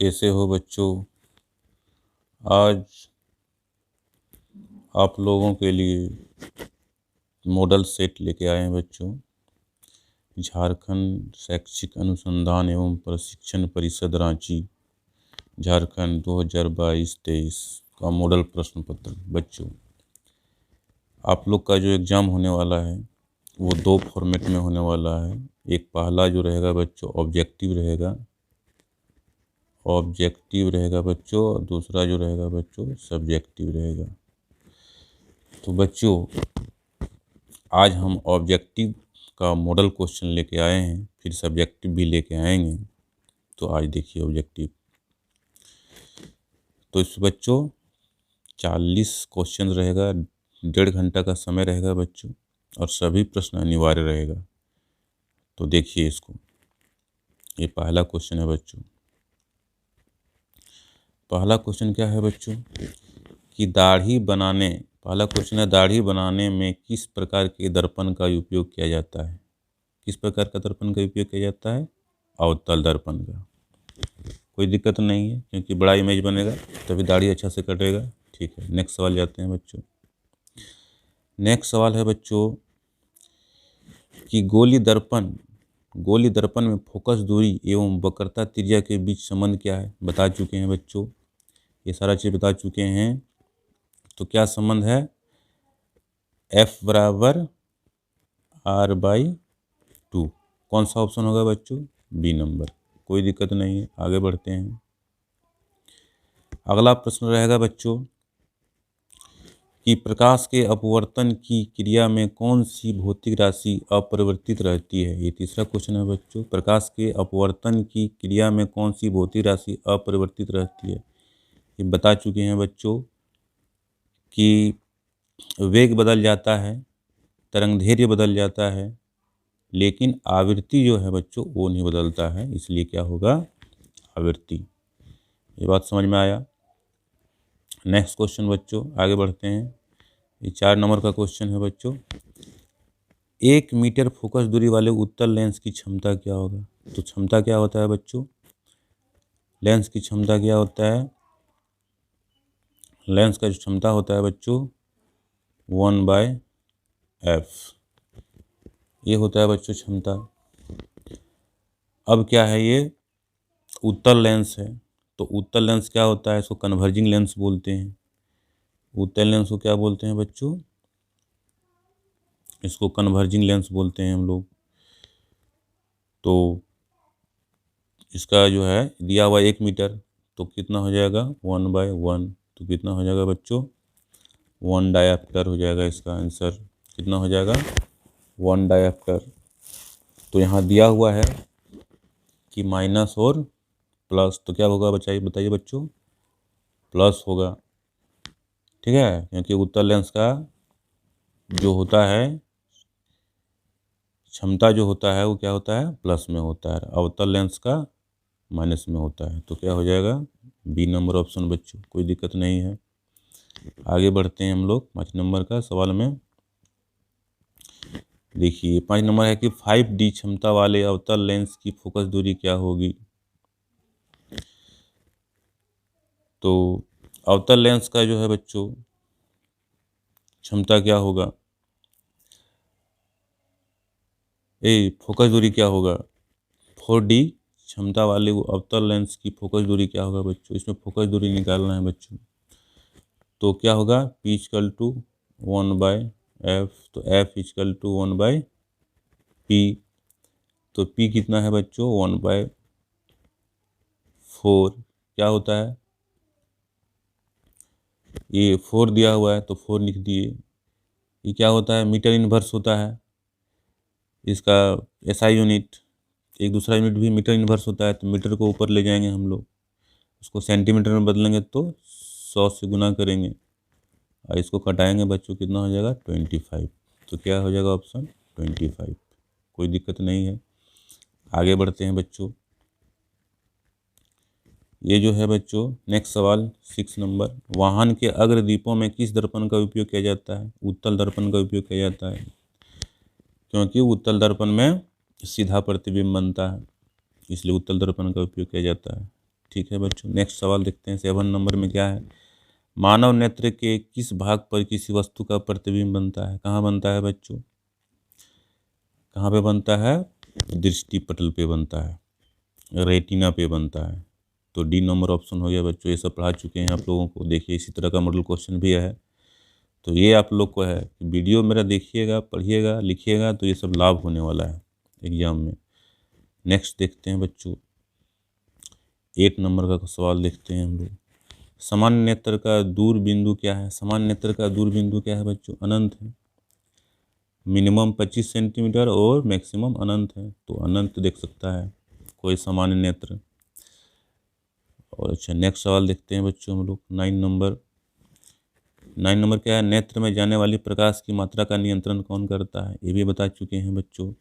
कैसे हो बच्चों। आज आप लोगों के लिए मॉडल सेट लेके आए हैं बच्चों। झारखंड शैक्षिक अनुसंधान एवं प्रशिक्षण परिषद रांची झारखंड 2022-23 का मॉडल प्रश्न पत्र। बच्चों, आप लोग का जो एग्ज़ाम होने वाला है वो 2 फॉर्मेट में होने वाला है। एक पहला जो रहेगा बच्चों ऑब्जेक्टिव रहेगा बच्चों, और दूसरा जो रहेगा बच्चों सब्जेक्टिव रहेगा। तो बच्चों, आज हम ऑब्जेक्टिव का मॉडल क्वेश्चन लेके आए हैं, फिर सब्जेक्टिव भी लेके आएंगे। तो आज देखिए ऑब्जेक्टिव। तो इस बच्चों 40 क्वेश्चन रहेगा, 1.5 घंटा का समय रहेगा बच्चों, और सभी प्रश्न अनिवार्य रहेगा। तो देखिए इसको, ये पहला क्वेश्चन है बच्चों। पहला क्वेश्चन क्या है बच्चों कि पहला क्वेश्चन है दाढ़ी बनाने में किस प्रकार के दर्पण का उपयोग किया जाता है। किस प्रकार का दर्पण का उपयोग किया जाता है? अवतल दर्पण का। कोई दिक्कत नहीं है, क्योंकि बड़ा इमेज बनेगा तभी दाढ़ी अच्छा से कटेगा। ठीक है, नेक्स्ट सवाल जाते हैं बच्चों। नेक्स्ट सवाल है बच्चों कि गोली दर्पण में फोकस दूरी एवं वक्रता त्रिज्या के बीच संबंध क्या है। बता चुके हैं बच्चों, ये सारा चीज़ बता चुके हैं। तो क्या संबंध है? F बराबर R/2। कौन सा ऑप्शन होगा बच्चों? B number. कोई दिक्कत नहीं है, आगे बढ़ते हैं। अगला प्रश्न रहेगा बच्चों कि प्रकाश के अपवर्तन की क्रिया में कौन सी भौतिक राशि अपरिवर्तित रहती है। ये तीसरा क्वेश्चन है बच्चों। प्रकाश के अपवर्तन की क्रिया में कौन सी भौतिक राशि अपरिवर्तित रहती है। ये बता चुके हैं बच्चों कि वेग बदल जाता है, तरंगदैर्घ्य बदल जाता है, लेकिन आवृत्ति जो है बच्चों वो नहीं बदलता है, इसलिए क्या होगा? आवृत्ति। ये बात समझ में आया। नेक्स्ट क्वेश्चन बच्चों, आगे बढ़ते हैं। ये 4 नंबर का क्वेश्चन है बच्चों। 1 मीटर फोकस दूरी वाले उत्तल लेंस की क्षमता क्या होगा। तो क्षमता क्या होता है बच्चों? लेंस की क्षमता क्या होता है? लेंस का जो क्षमता होता है बच्चों 1/f, ये होता है बच्चों क्षमता। अब क्या है, ये उत्तल लेंस है। तो उत्तल लेंस क्या होता है? इसको कन्वर्जिंग लेंस बोलते हैं। उत्तल लेंस को क्या बोलते हैं बच्चों? इसको कन्वर्जिंग लेंस बोलते हैं हम लोग। तो इसका जो है दिया हुआ 1 मीटर, तो कितना हो जाएगा? 1/1। तो कितना हो जाएगा बच्चों? 1 डायप्टर हो जाएगा। इसका आंसर कितना हो जाएगा? 1 डायप्टर। तो यहाँ दिया हुआ है कि माइनस और प्लस, तो क्या होगा बताइए बच्चों? प्लस होगा। ठीक है, क्योंकि उत्तल लेंस का जो होता है क्षमता जो होता है वो क्या होता है? प्लस में होता है। अवतल लेंस का माइनस में होता है। तो क्या हो जाएगा? बी नंबर ऑप्शन बच्चों। कोई दिक्कत नहीं है, आगे बढ़ते हैं हम लोग 5 नंबर का सवाल में। देखिए 5 नंबर है कि 5D क्षमता वाले अवतल लेंस की फोकस दूरी क्या होगी। तो अवतल लेंस का जो है बच्चों क्षमता क्या होगा? फोकस दूरी क्या होगा? 4D क्षमता वाले वो अवतल लेंस की फोकस दूरी क्या होगा बच्चों? इसमें फोकस दूरी निकालना है बच्चों। तो क्या होगा? P = 1/f। तो F = 1/p। तो P कितना है बच्चों? 1/4। क्या होता है? ये 4 दिया हुआ है तो 4 लिख दिए। ये क्या होता है? मीटर इनवर्स होता है इसका SI यूनिट। एक दूसरा यूनिट भी मीटर इनवर्स होता है, तो मीटर को ऊपर ले जाएंगे हम लोग, उसको सेंटीमीटर में बदलेंगे तो 100 से गुना करेंगे, और इसको कटाएंगे बच्चों, कितना हो जाएगा? 25। तो क्या हो जाएगा ऑप्शन? 25। कोई दिक्कत नहीं है, आगे बढ़ते हैं बच्चों। ये जो है बच्चों नेक्स्ट सवाल 6 नंबर। वाहन के अग्रदीपों में किस दर्पण का उपयोग किया जाता है। उत्तल दर्पण का उपयोग किया जाता है, क्योंकि उत्तल दर्पण में सीधा प्रतिबिंब बनता है, इसलिए उत्तल दर्पण का उपयोग किया जाता है। ठीक है बच्चों। नेक्स्ट सवाल देखते हैं 7 नंबर में क्या है। मानव नेत्र के किस भाग पर किसी वस्तु का प्रतिबिंब बनता है? कहाँ बनता है बच्चों? कहाँ पे बनता है? दृष्टि पटल पे बनता है, रेटिना पे बनता है। तो डी नंबर ऑप्शन हो गया बच्चों। ये सब पढ़ा चुके हैं आप लोगों को। देखिए इसी तरह का मॉडल क्वेश्चन भी है, तो ये आप लोग को है कि वीडियो मेरा देखिएगा, पढ़िएगा, लिखिएगा, तो ये सब लाभ होने वाला है एग्जाम में। नेक्स्ट देखते हैं बच्चों 8 नंबर का सवाल देखते हैं हम लोग। सामान्य नेत्र का दूर बिंदु क्या है? सामान्य नेत्र का दूर बिंदु क्या है बच्चों? अनंत है। मिनिमम 25 सेंटीमीटर और मैक्सिमम अनंत है, तो अनंत देख सकता है कोई सामान्य नेत्र। और अच्छा नेक्स्ट सवाल देखते हैं बच्चों हम लोग 9 नंबर क्या है? नेत्र में जाने वाली प्रकाश की मात्रा का नियंत्रण कौन करता है? ये भी बता चुके हैं बच्चों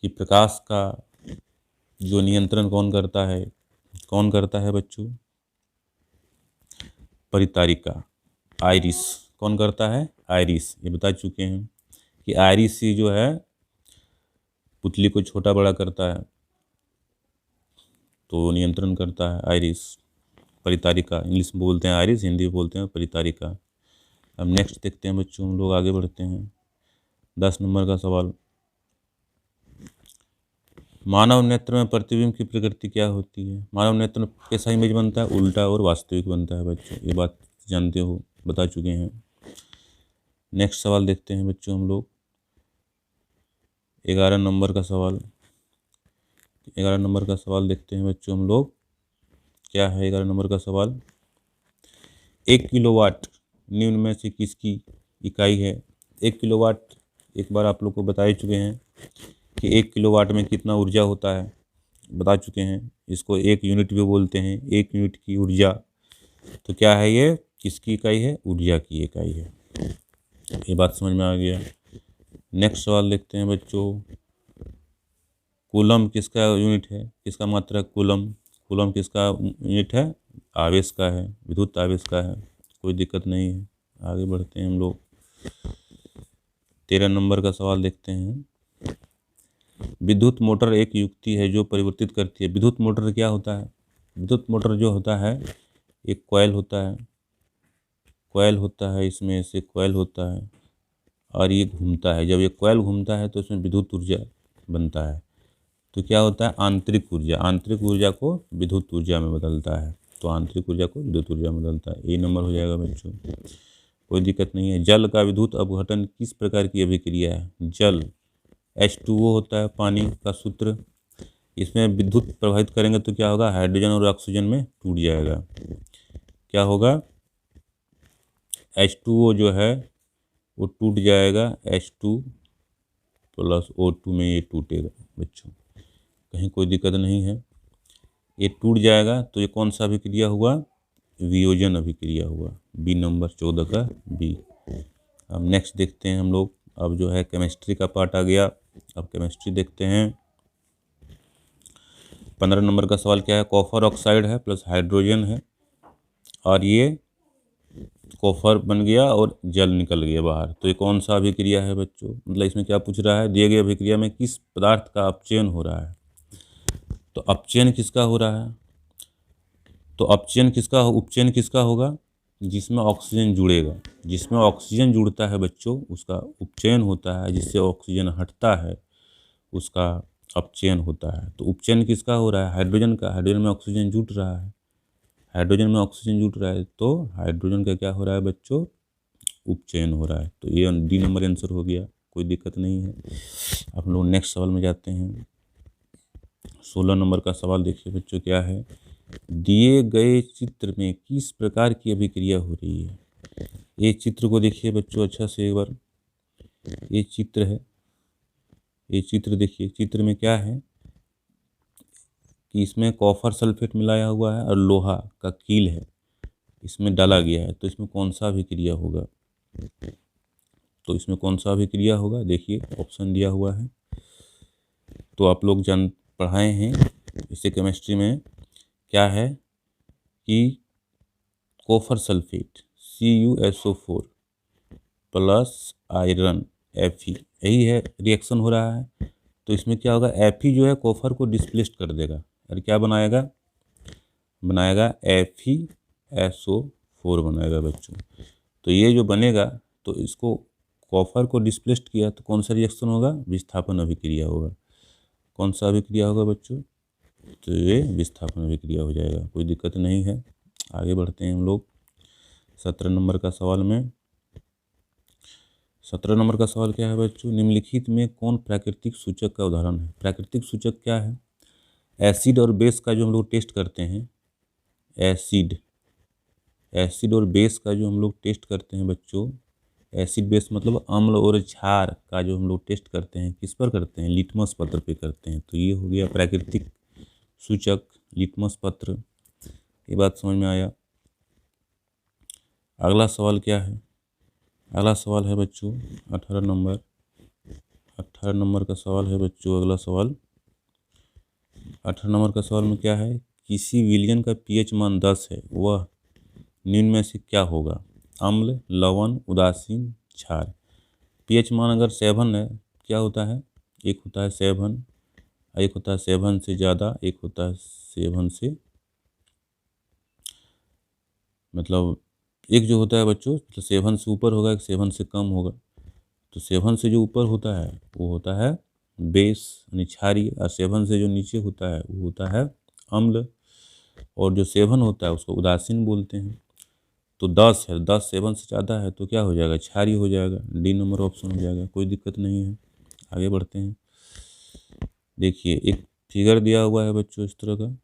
कि प्रकाश का जो नियंत्रण कौन करता है, कौन करता है बच्चों? परितारिका, आइरिस। कौन करता है? आइरिस। ये बता चुके हैं कि आइरिस ही जो है पुतली को छोटा बड़ा करता है, तो नियंत्रण करता है आइरिस। परितारिका इंग्लिश में बोलते हैं आइरिस, हिंदी में बोलते हैं परितारिका। अब नेक्स्ट देखते हैं बच्चों, हम लोग आगे बढ़ते हैं 10 नंबर का सवाल। मानव नेत्र में प्रतिबिंब की प्रकृति क्या होती है? मानव नेत्र में कैसा इमेज बनता है? उल्टा और वास्तविक बनता है बच्चों। ये बात जानते हो, बता चुके हैं। नेक्स्ट सवाल देखते हैं बच्चों हम लोग 11 नंबर का सवाल। 11 नंबर का सवाल देखते हैं बच्चों हम लोग। क्या है 11 नंबर का सवाल? 1 किलोवाट निम्न में से किसकी इकाई है? 1 किलोवाट एक बार आप लोग को बता ही चुके हैं कि 1 किलोवाट में कितना ऊर्जा होता है, बता चुके हैं। इसको 1 यूनिट भी बोलते हैं, 1 यूनिट की ऊर्जा। तो क्या है ये? किसकी इकाई है? ऊर्जा की इकाई है। ये बात समझ में आ गया। नेक्स्ट सवाल देखते हैं बच्चों। कूलम किसका यूनिट है? किसका मात्रक? कूलम। कूलम किसका यूनिट है? आवेश का है, विद्युत आवेश का है। कोई दिक्कत नहीं है। आगे बढ़ते हैं हम लोग 13 नंबर का सवाल देखते हैं। विद्युत मोटर एक युक्ति है जो परिवर्तित करती है। विद्युत मोटर क्या होता है? विद्युत मोटर जो होता है एक कॉइल होता है, कॉइल होता है, इसमें से कॉइल होता है और ये घूमता है। जब ये कॉइल घूमता है तो इसमें विद्युत ऊर्जा बनता है। तो क्या होता है? आंतरिक ऊर्जा, आंतरिक ऊर्जा को विद्युत ऊर्जा में बदलता है। तो आंतरिक ऊर्जा को विद्युत ऊर्जा में बदलता है। ए नंबर हो जाएगा बच्चों, कोई दिक्कत नहीं है। जल का विद्युत अपघटन किस प्रकार की अभिक्रिया है? जल H2O होता है, पानी का सूत्र। इसमें विद्युत प्रवाहित करेंगे तो क्या होगा? हाइड्रोजन और ऑक्सीजन में टूट जाएगा। क्या होगा? H2O जो है वो टूट जाएगा, H2 + O2 में ये टूटेगा बच्चों, कहीं कोई दिक्कत नहीं है। ये टूट जाएगा तो ये कौन सा अभिक्रिया हुआ? वियोजन अभिक्रिया हुआ। बी नंबर 14 का बी। अब नेक्स्ट देखते हैं हम लोग। अब जो है केमिस्ट्री का पार्ट आ गया। अब केमिस्ट्री देखते हैं। 15 नंबर का सवाल क्या है? कॉपर ऑक्साइड है प्लस हाइड्रोजन है और ये कॉपर बन गया और जल निकल गया बाहर। तो ये कौन सा अभिक्रिया है बच्चों? मतलब इसमें क्या पूछ रहा है? दिए गए अभिक्रिया में किस पदार्थ का अपचयन हो रहा है? तो अपचयन किसका हो रहा है? तो अपचयन किसका, उपचयन किसका होगा? जिसमें ऑक्सीजन जुड़ेगा। जिसमें ऑक्सीजन जुड़ता है बच्चों उसका उपचयन होता है, जिससे ऑक्सीजन हटता है उसका अपचयन होता है। तो उपचयन किसका हो रहा है? हाइड्रोजन का। हाइड्रोजन में ऑक्सीजन जुड़ रहा है, हाइड्रोजन में ऑक्सीजन जुड़ रहा है, तो हाइड्रोजन का क्या हो रहा है बच्चों? उपचयन हो रहा है। तो ये डी नंबर आंसर हो गया, कोई दिक्कत नहीं है। आप लोग नेक्स्ट सवाल में जाते हैं। 16 नंबर का सवाल देखिए बच्चों क्या है? दिए गए चित्र में किस प्रकार की अभिक्रिया हो रही है? ये चित्र को देखिए बच्चों अच्छा से एक बार। ये चित्र है, ये चित्र देखिए। चित्र में क्या है कि इसमें कॉपर सल्फेट मिलाया हुआ है और लोहा का कील है, इसमें डाला गया है। तो इसमें कौन सा अभिक्रिया होगा? तो इसमें कौन सा अभिक्रिया होगा? देखिए ऑप्शन दिया हुआ है, तो आप लोग जान पढ़ाए हैं इसे केमिस्ट्री में। क्या है कि copper sulphate CuSO4 plus iron Fe, यही है रिएक्शन हो रहा है। तो इसमें क्या होगा? Fe जो है कॉपर को डिस्प्लेस्ड कर देगा और क्या बनाएगा? बनाएगा FeSO4 बनाएगा बच्चों। तो ये जो बनेगा, तो इसको कॉपर को डिस्प्लेस्ड किया तो कौन सा रिएक्शन होगा? विस्थापन अभिक्रिया होगा। कौन सा अभिक्रिया होगा बच्चों? तो ये विस्थापन अभिक्रिया हो जाएगा, कोई दिक्कत नहीं है। आगे बढ़ते हैं हम लोग 17 नंबर का सवाल में। 17 नंबर का सवाल क्या है बच्चों? निम्नलिखित में कौन प्राकृतिक सूचक का उदाहरण है? प्राकृतिक सूचक क्या है? एसिड और बेस का जो हम लोग टेस्ट करते हैं, एसिड और बेस का जो हम लोग टेस्ट करते हैं बच्चों, एसिड बेस मतलब अम्ल और क्षार का जो हम लोग टेस्ट करते हैं, किस पर करते हैं? लिटमस पत्र पे करते हैं। तो ये हो गया प्राकृतिक सूचक, लिटमस पत्र। ये बात समझ में आया। अगला सवाल क्या है? अगला सवाल है बच्चों 18 नंबर। 18 नंबर का सवाल है बच्चों। अगला सवाल 18 नंबर का सवाल में क्या है? किसी विलयन का pH मान 10 है, वह निम्न में से क्या होगा? अम्ल, लवण, उदासीन, क्षार। pH मान अगर 7 है, क्या होता है? एक होता है 7, एक होता है 7 से ज़्यादा, एक होता है 7 से, मतलब एक जो होता है बच्चों, तो 7 से ऊपर होगा, एक 7 से कम होगा। तो 7 से जो ऊपर होता है वो होता है बेस यानी क्षारीय, और 7 से जो नीचे होता है वो होता है अम्ल, और जो 7 होता है उसको उदासीन बोलते हैं। तो 10 है, 10 7 से ज़्यादा है तो क्या हो जाएगा? क्षारीय हो जाएगा। डी नंबर ऑप्शन हो जाएगा, कोई दिक्कत नहीं है। आगे बढ़ते हैं। देखिए एक फिगर दिया हुआ है बच्चों इस तरह का,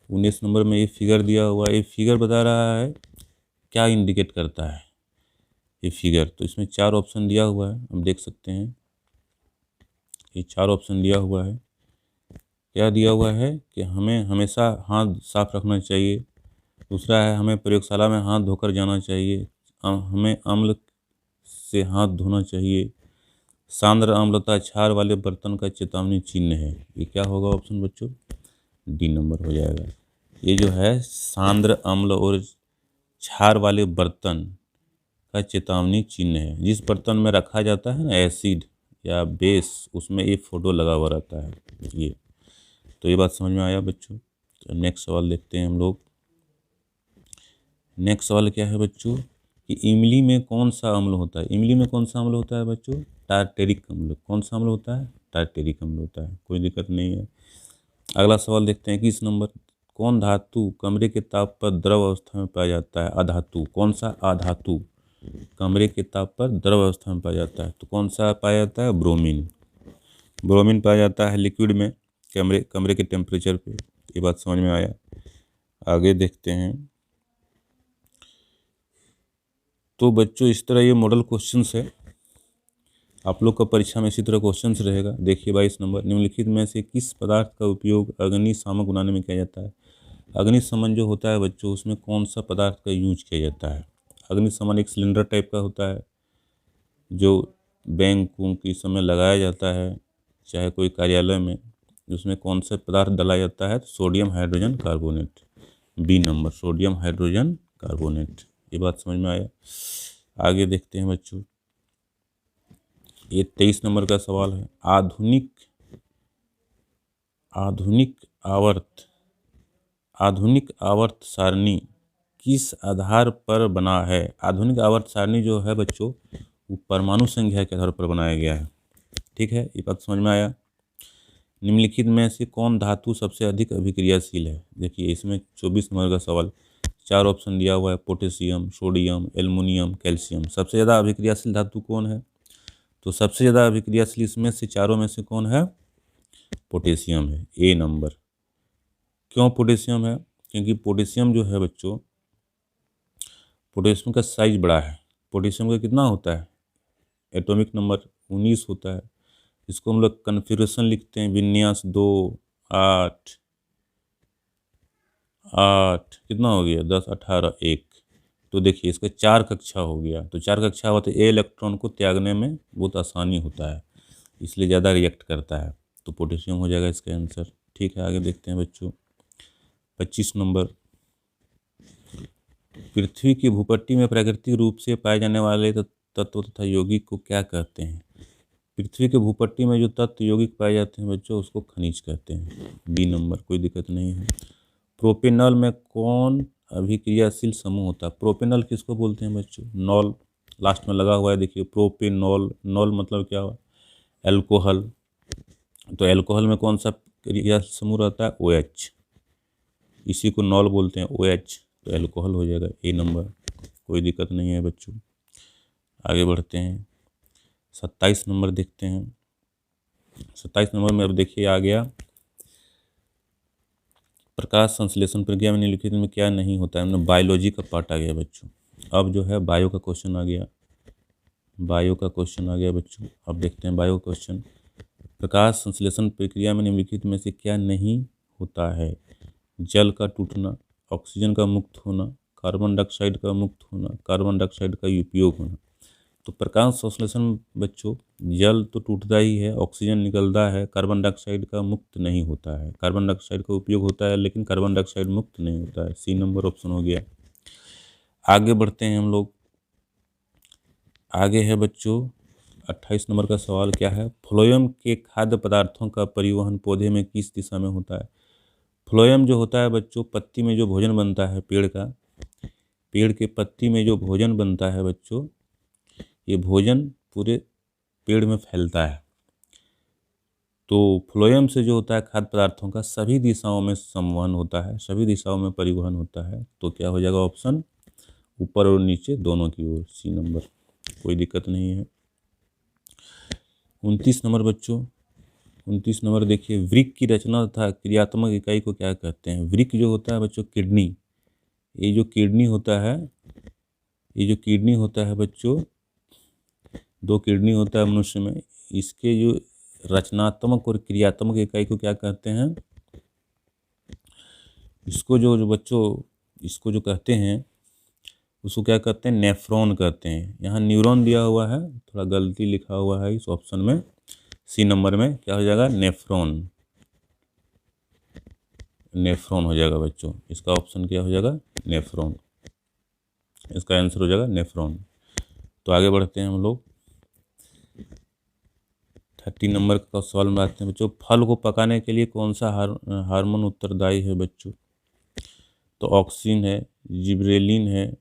19 नंबर में ये फिगर दिया हुआ है। ये फिगर बता रहा है क्या इंडिकेट करता है ये फिगर? तो इसमें 4 ऑप्शन दिया हुआ है, हम देख सकते हैं। ये 4 ऑप्शन दिया हुआ है। क्या दिया हुआ है कि हमें हमेशा हाथ साफ रखना चाहिए। दूसरा है हमें प्रयोगशाला में हाथ धोकर जाना चाहिए। हमें अम्ल से हाथ धोना चाहिए। सांद्र अम्लता क्षार वाले बर्तन का चेतावनी चिन्ह है। ये क्या होगा ऑप्शन बच्चों? डी नंबर हो जाएगा। ये जो है सांद्र अम्ल और क्षार वाले बर्तन का चेतावनी चिन्ह है। जिस बर्तन में रखा जाता है ना एसिड या बेस, उसमें ये फोटो लगा हुआ रहता है ये। तो ये बात समझ में आया बच्चों। तो नेक्स्ट सवाल देखते हैं हम लोग। नेक्स्ट सवाल क्या है बच्चों कि इमली में कौन सा अम्ल होता है? इमली में कौन सा अम्ल होता है बच्चों? टार्टेरिक अम्ल। कौन सा अम्ल होता है? टार्टेरिक अम्ल होता है, कोई दिक्कत नहीं है। अगला सवाल देखते हैं 21 नंबर। कौन धातु कमरे के ताप पर द्रव अवस्था में पाया जाता है? अधातु। कौन सा अधातु कमरे के ताप पर द्रव अवस्था में पाया जाता है? तो कौन सा पाया जाता है? ब्रोमीन। ब्रोमीन पाया जाता है लिक्विड में कमरे के टेम्परेचर पे। ये बात समझ में आया। आगे देखते हैं। तो बच्चों इस तरह ये मॉडल क्वेश्चंस है, आप लोग का परीक्षा में इसी तरह क्वेश्चंस रहेगा। देखिए 22 नंबर। निम्नलिखित में से किस पदार्थ का उपयोग अग्निशामक बनाने में किया जाता है? अग्निशमन जो होता है बच्चों, उसमें कौन सा पदार्थ का यूज किया जाता है? अग्निशमन एक सिलेंडर टाइप का होता है जो बैंक उंक के समय लगाया जाता है, चाहे कोई कार्यालय में, उसमें कौन सा पदार्थ डाला जाता है? तो sodium hydrogen carbonate. B number, sodium hydrogen carbonate. ये बात समझ में आया। आगे देखते हैं बच्चों। ये 23 नंबर का सवाल है। आधुनिक आवर्त सारणी किस आधार पर बना है? आधुनिक आवर्त सारणी जो है बच्चों, वो परमाणु संख्या के आधार पर बनाया गया है। ठीक है, ये बात समझ में आया। निम्नलिखित में से कौन धातु सबसे अधिक अभिक्रियाशील है? देखिए इसमें 24 नंबर का सवाल, 4 ऑप्शन दिया हुआ है। Potassium, sodium, aluminium, calcium. सबसे ज़्यादा अभिक्रियाशील धातु कौन है? तो सबसे ज़्यादा अभिक्रियाशील इसमें से चारों में से कौन है? पोटेशियम है, ए नंबर। क्यों पोटेशियम है? क्योंकि पोटेशियम जो है बच्चों, पोटेशियम का साइज बड़ा है। पोटेशियम का कितना होता है? एटॉमिक नंबर 19 होता है। इसको हम लोग कन्फिग्रेशन लिखते हैं, विन्यास 2 8 8 कितना हो गया? 10 18 1। तो देखिए इसका 4 कक्षा हो गया। तो 4 कक्षा हुआ तो ए इलेक्ट्रॉन को त्यागने में बहुत आसानी होता है, इसलिए ज़्यादा रिएक्ट करता है। तो पोटेशियम हो जाएगा इसका आंसर। ठीक है, आगे देखते हैं बच्चों। 25 नंबर। पृथ्वी की भूपट्टी में प्राकृतिक रूप से पाए जाने वाले तत्व तथा यौगिक को क्या कहते हैं? पृथ्वी के भूपट्टी में जो तत्व यौगिक पाए जाते हैं बच्चों, उसको खनिज कहते हैं। बी नंबर, कोई दिक्कत नहीं है। प्रोपेनॉल में कौन अभिक्रियाशील समूह होता है? प्रोपेनॉल किसको बोलते हैं बच्चों? नॉल लास्ट में लगा हुआ है, देखिए प्रोपेनॉल। नॉल मतलब क्या हुआ? एल्कोहल। तो एल्कोहल में कौन सा क्रियाशील समूह रहता है? OH। इसी को नॉल बोलते हैं, OH। तो एल्कोहल हो जाएगा ए नंबर, कोई दिक्कत नहीं है बच्चों। आगे बढ़ते हैं, 27 नंबर देखते हैं। 27 नंबर में अब देखिए आ गया, प्रकाश संश्लेषण प्रक्रिया में निम्नलिखित में क्या नहीं होता है? हमने बायोलॉजी का पार्ट आ गया बच्चों। अब जो है बायो का क्वेश्चन आ गया, बायो का क्वेश्चन आ गया बच्चों। अब देखते हैं बायो क्वेश्चन। प्रकाश संश्लेषण प्रक्रिया में निम्नलिखित में से क्या नहीं होता है? जल का टूटना, ऑक्सीजन का मुक्त होना, कार्बन डाइऑक्साइड का मुक्त होना, कार्बन डाइऑक्साइड का उपयोग होना। तो प्रकाश संश्लेषण बच्चों, जल तो टूटता ही है, ऑक्सीजन निकलता है, कार्बन डाइऑक्साइड का मुक्त नहीं होता है। कार्बन डाइऑक्साइड का उपयोग होता है लेकिन कार्बन डाइऑक्साइड मुक्त नहीं होता है। सी नंबर ऑप्शन हो गया। आगे बढ़ते हैं हम लोग। आगे है बच्चों 28 नंबर का सवाल क्या है? फ्लोएम के खाद्य पदार्थों का परिवहन पौधे में किस दिशा में होता है? फ्लोएम जो होता है बच्चों, पत्ती में जो भोजन बनता है पेड़ का, पेड़ के पत्ती में जो भोजन बनता है बच्चों, ये भोजन पूरे पेड़ में फैलता है। तो फ्लोएम से जो होता है खाद्य पदार्थों का सभी दिशाओं में संवहन होता है, सभी दिशाओं में परिवहन होता है। तो क्या हो जाएगा ऑप्शन? ऊपर और नीचे दोनों की ओर, सी नंबर, कोई दिक्कत नहीं है। 29 नंबर बच्चों, 29 नंबर देखिए, वृक्क की रचना तथा क्रियात्मक इकाई को क्या कहते हैं? वृक्क जो होता है बच्चों, किडनी, ये जो किडनी होता है, ये जो किडनी होता है बच्चों, 2 किडनी होता है मनुष्य में, इसके जो रचनात्मक और क्रियात्मक इकाई को क्या कहते हैं? इसको जो बच्चों, इसको जो कहते हैं उसको क्या कहते हैं? नेफ्रॉन कहते हैं। यहाँ न्यूरॉन दिया हुआ है, थोड़ा गलती लिखा हुआ है इस ऑप्शन में। सी नंबर में क्या हो जाएगा? नेफ्रॉन, नेफ्रॉन हो जाएगा बच्चों। इसका ऑप्शन क्या हो जाएगा? नेफ्रॉन, इसका आंसर हो जाएगा नेफ्रॉन। तो आगे बढ़ते हैं हम लोग, 30 नंबर का सवाल में आते हैं बच्चों। फल को पकाने के लिए कौन सा हार्मोन उत्तरदायी है बच्चों? तो ऑक्सिन है, जिब्रेलिन है,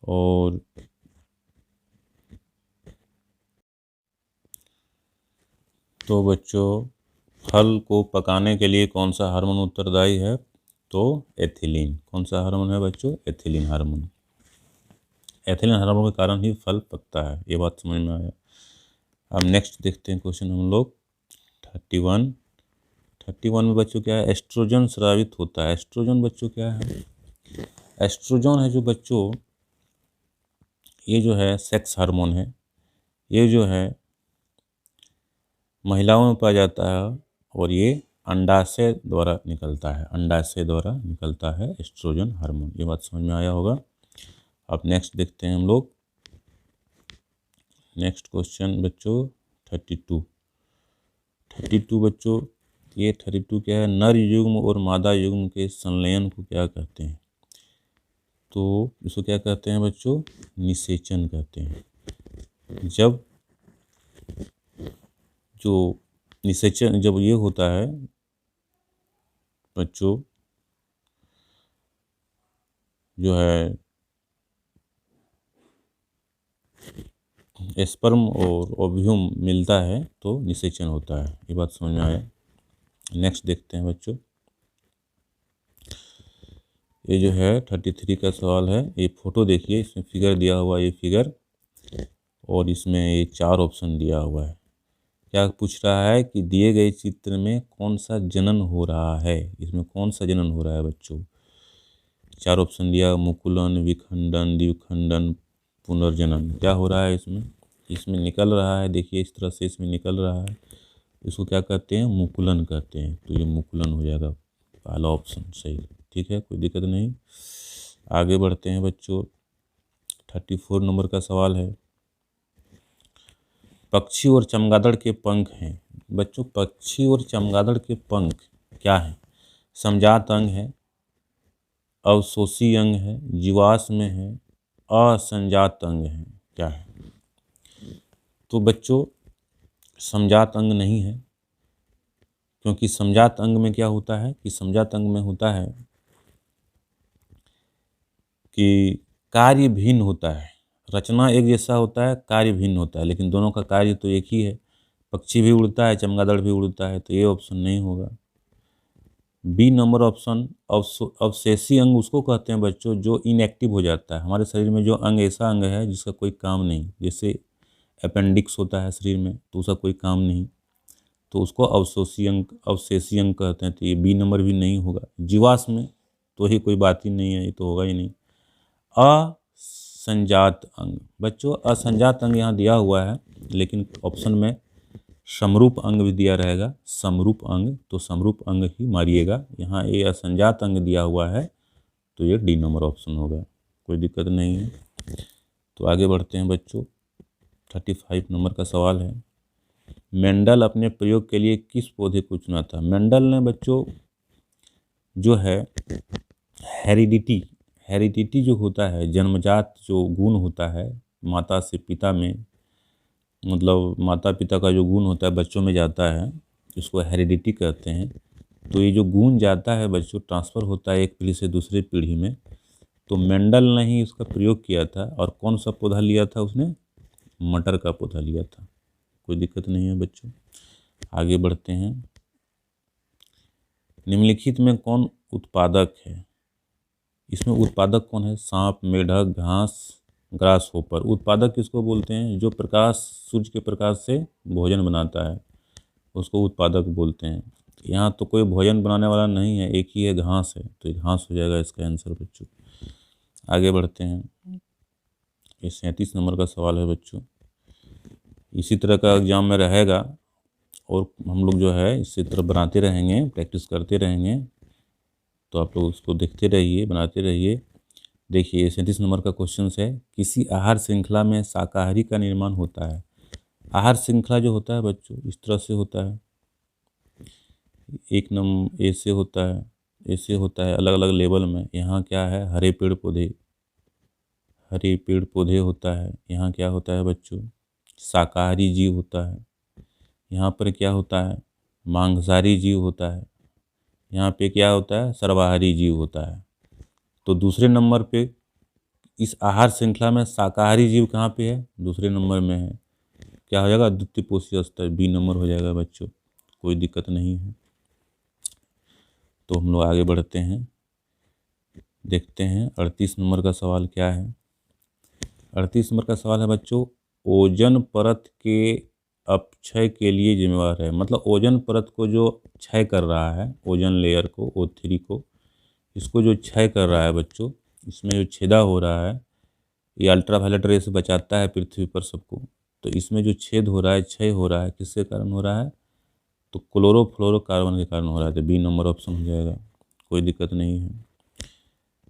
और तो बच्चों फल को पकाने के लिए कौन सा हार्मोन उत्तरदायी है? तो एथिलीन। कौन सा हार्मोन है बच्चों? Ethylene hormone. एथिलीन हार्मोन के कारण ही फल पकता है, ये बात समझ में आया। अब नेक्स्ट देखते हैं क्वेश्चन हम लोग 31 में बच्चों क्या है? एस्ट्रोजन स्रावित होता है। एस्ट्रोजन बच्चों क्या है? एस्ट्रोजन है जो बच्चों, ये जो है सेक्स हार्मोन है, ये जो है महिलाओं में पाया जाता है और ये अंडाशय द्वारा निकलता है, अंडाशय द्वारा निकलता है एस्ट्रोजन हार्मोन। ये बात समझ में आया होगा। अब नेक्स्ट देखते हैं हम लोग, नेक्स्ट क्वेश्चन बच्चों 32 बच्चों, ये 32 क्या है? नर युग्म और मादा युग्म के संलयन को क्या कहते हैं? तो इसको क्या कहते हैं बच्चों? निषेचन कहते हैं। जब जो निषेचन जब ये होता है बच्चों, जो है स्पर्म और ओव्यूम मिलता है तो निषेचन होता है। ये बात समझ में आया। नेक्स्ट देखते हैं बच्चों, ये जो है 33 का सवाल है। ये फोटो देखिए, इसमें फिगर दिया हुआ है, ये फिगर, और इसमें ये 4 ऑप्शन दिया हुआ है। क्या पूछ रहा है कि दिए गए चित्र में कौन सा जनन हो रहा है? इसमें कौन सा जनन हो रहा है बच्चों? 4 ऑप्शन दिया, मुकुलन, विखंडन, द्विखंडन, पुनर्जनन। क्या हो रहा है इसमें? इसमें निकल रहा है, देखिए इस तरह से इसमें निकल रहा है, इसको क्या कहते हैं? मुकुलन कहते हैं। तो ये मुकुलन हो जाएगा, पहला ऑप्शन सही। ठीक है, कोई दिक्कत नहीं। आगे बढ़ते हैं बच्चों, 34 नंबर का सवाल है। पक्षी और चमगादड़ के पंख हैं बच्चों, पक्षी और चमगादड़ के पंख क्या है? समजात अंग है, अवशोषी अंग है, जीवाश्म है, असंजात अंग है, क्या है? तो बच्चों समजात अंग नहीं है, क्योंकि समजात अंग में क्या होता है कि समजात अंग में होता है कि कार्य भिन्न होता है, रचना एक जैसा होता है, कार्य भिन्न होता है, लेकिन दोनों का कार्य तो एक ही है। पक्षी भी उड़ता है, चमगादड़ भी उड़ता है, तो ये ऑप्शन नहीं होगा। बी नंबर ऑप्शन अवशेषी अंग उसको कहते हैं बच्चों जो इनएक्टिव हो जाता है। हमारे शरीर में जो अंग ऐसा अंग है जिसका कोई काम नहीं, जैसे अपेंडिक्स होता है शरीर में तो उसका कोई काम नहीं, तो उसको अवशेषी अंग कहते हैं। तो ये बी नंबर भी नहीं होगा। जीवाश्म में तो ही कोई बात ही नहीं है, ये तो होगा ही नहीं। असंजात अंग बच्चों, असंजात अंग यहाँ दिया हुआ है, लेकिन ऑप्शन में समरूप अंग भी दिया रहेगा, समरूप अंग, तो समरूप अंग ही मारिएगा। यहाँ ये असंजात अंग दिया हुआ है, तो ये डी नंबर ऑप्शन होगा, कोई दिक्कत नहीं है। तो आगे बढ़ते हैं बच्चों, 35 नंबर का सवाल है। मेंडल अपने प्रयोग के लिए किस पौधे को चुना था? मेंडल ने बच्चों जो है हेरिडिटी जो होता है, जन्मजात जो गुण होता है माता से पिता में, मतलब माता पिता का जो गुण होता है बच्चों में जाता है, उसको हेरिडिटी कहते हैं। तो ये जो गुण जाता है बच्चों, ट्रांसफ़र होता है एक पीढ़ी से दूसरी पीढ़ी में। तो मेंडल ने ही उसका प्रयोग किया था, और कौन सा पौधा लिया था उसने? मटर का पौधा लिया था। कोई दिक्कत नहीं है बच्चों। आगे बढ़ते हैं। निम्नलिखित में कौन उत्पादक है? इसमें उत्पादक कौन है? सांप, मेढक, घास, ग्रास होपर। उत्पादक किसको बोलते हैं? जो प्रकाश, सूर्य के प्रकाश से भोजन बनाता है उसको उत्पादक बोलते हैं। यहाँ तो कोई भोजन बनाने वाला नहीं है, एक ही है, घास है, तो घास हो जाएगा इसका आंसर बच्चों। आगे बढ़ते हैं। ये 37 नंबर का सवाल है बच्चों। इसी तरह का एग्जाम में रहेगा, और हम लोग जो है इसी तरह बनाते रहेंगे, प्रैक्टिस करते रहेंगे, तो आप लोग उसको देखते रहिए, बनाते रहिए। देखिए 37 नंबर का क्वेश्चन है, किसी आहार श्रृंखला में शाकाहारी का निर्माण होता है। आहार श्रृंखला जो होता है बच्चों इस तरह से होता है, एक नंबर ऐसे होता है, ऐसे होता है अलग अलग लेवल में। यहाँ क्या है? हरे पेड़ पौधे होता है। यहाँ क्या होता है बच्चों? शाकाहारी जीव होता है। यहाँ पर क्या होता है? मांसाहारी जीव होता है। यहाँ पे क्या होता है? सर्वाहारी जीव होता है। तो दूसरे नंबर पे इस आहार श्रृंखला में शाकाहारी जीव कहाँ पे है? दूसरे नंबर में है। क्या हो जाएगा? द्वितीय पोषी स्तर, बी नंबर हो जाएगा बच्चों, कोई दिक्कत नहीं है। तो हम लोग आगे बढ़ते हैं, देखते हैं 38 नंबर का सवाल क्या है। 38 नंबर का सवाल है बच्चों, ओजोन परत के अपक्षय के लिए जिम्मेवार है। मतलब ओजोन परत को जो क्षय कर रहा है, ओजोन लेयर को, O3 को, इसको जो क्षय कर रहा है बच्चों, इसमें जो छेदा हो रहा है, ये अल्ट्रावायलेट रे से बचाता है पृथ्वी पर सबको। तो इसमें जो छेद हो रहा है, क्षय हो रहा है, किसके कारण हो रहा है? तो क्लोरोफ्लोरोकार्बन के कारण हो रहा है। तो बी नंबर ऑप्शन हो जाएगा, कोई दिक्कत नहीं है।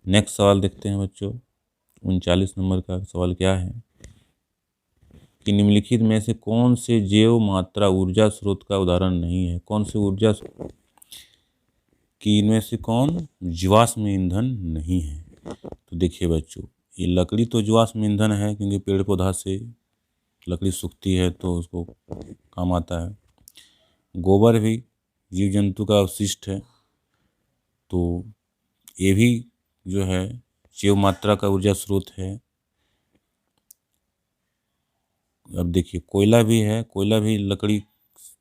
नेक्स्ट सवाल देखते हैं बच्चों, 39 नंबर का सवाल क्या है कि निम्नलिखित में से कौन से जैव मात्रा ऊर्जा स्रोत का उदाहरण नहीं है? कौन से ऊर्जा कि इनमें से कौन जीवाश्म ईंधन नहीं है? तो देखिए बच्चों, ये लकड़ी तो जीवाश्म ईंधन है, क्योंकि पेड़ पौधा से लकड़ी सूखती है तो उसको काम आता है। गोबर भी जीव जंतु का अवशिष्ट है, तो ये भी जो है जैव मात्रा का ऊर्जा स्रोत है। अब देखिए कोयला भी है, कोयला भी लकड़ी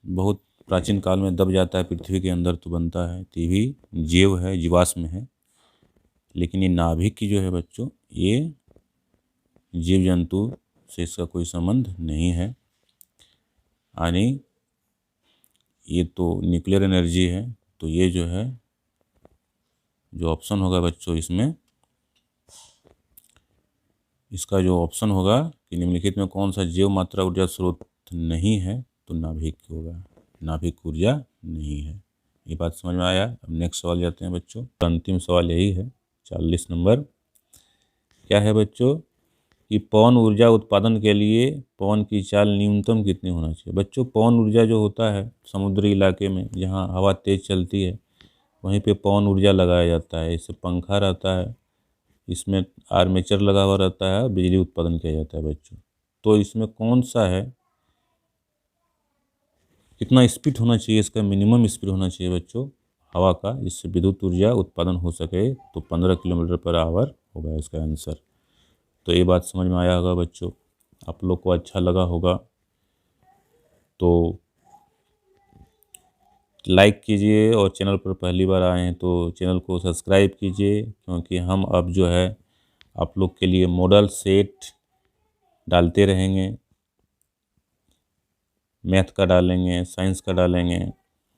बहुत प्राचीन काल में दब जाता है पृथ्वी के अंदर तो बनता है, तो ये भी जैव है, जीवाश्म है। लेकिन ये नाभिक की जो है बच्चों, ये जीव जंतु से इसका कोई संबंध नहीं है, यानी ये तो न्यूक्लियर एनर्जी है। तो ये जो है, जो ऑप्शन होगा बच्चों इसमें, इसका जो ऑप्शन होगा कि निम्नलिखित में कौन सा जैव मात्रा ऊर्जा स्रोत नहीं है, तो नाभिक होगा, नाभिक ऊर्जा नहीं है। ये बात समझ में आया? अब नेक्स्ट सवाल जाते हैं बच्चों, अंतिम सवाल यही है, 40 नंबर। क्या है बच्चों कि पवन ऊर्जा उत्पादन के लिए पवन की चाल न्यूनतम कितनी होना चाहिए? बच्चों पवन ऊर्जा जो होता है समुद्री इलाके में जहाँ हवा तेज चलती है, वहीं पे पवन ऊर्जा लगाया जाता है। इससे पंखा रहता है, इसमें आर्मेचर लगा हुआ रहता है, बिजली उत्पादन किया जाता है बच्चों। तो इसमें कौन सा है कितना स्पीड होना चाहिए, इसका मिनिमम स्पीड होना चाहिए बच्चों हवा का, जिससे विद्युत ऊर्जा उत्पादन हो सके, तो 15 किलोमीटर पर आवर होगा इसका आंसर। तो ये बात समझ में आया होगा बच्चों, आप लोग को अच्छा लगा होगा तो लाइक कीजिए, और चैनल पर पहली बार आए हैं तो चैनल को सब्सक्राइब कीजिए, क्योंकि हम अब जो है आप लोग के लिए मॉडल सेट डालते रहेंगे, मैथ का डालेंगे, साइंस का डालेंगे,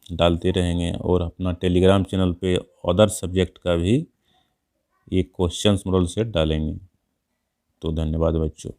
डालते रहेंगे, और अपना टेलीग्राम चैनल पे अदर सब्जेक्ट का भी एक क्वेश्चंस मॉडल सेट डालेंगे। तो धन्यवाद बच्चों।